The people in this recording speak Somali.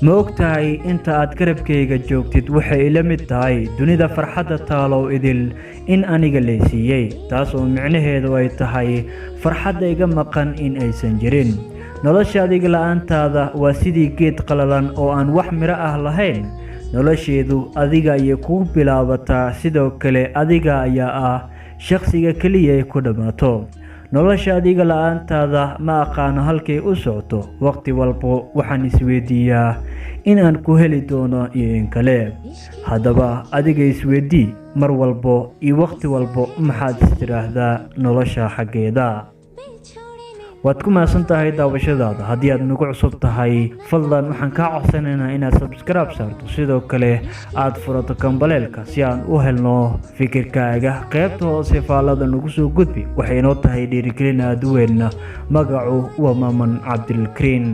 ma ogtahay inta aad garabkayga joogtid waxay ila mid tahay dunida farxadda taalow idil in aniga laysiiyey taas oo micnaheedu ay tahay farxadda iga maqan in aysan jirin nolosha adiga la'aantaada waa sidii geed qalalan oo aan wax miro ah lahayn nolosheedu adiga ayay kugu bilaabataa sidoo kale adiga ayaa ah shakhsiga keliya ay ku dhammaato nolosha adiga la'aantaada ma aqaano halkay u socoto waqti walbo waxaan isweydiiyaa in aan ku heli doono iyo in kale haddaba adiga isweydii mar walbo iyo waqti walbo maxaad istiraahdaa nolosha xaggeeda waad ku mahadsan tahay daawashadaada haddii aad nagu cusub tahay fadlan waxaan kaa codsanaynaa inaad subscribe saarto sidoo kale aad furato kambaleelka si aan u helno fikirkaaga qaybta hoose faallada nagu soo gudbi waxay inoo tahay dhiirigelin aad u weyn magacu waa Maaman Cabdilkariin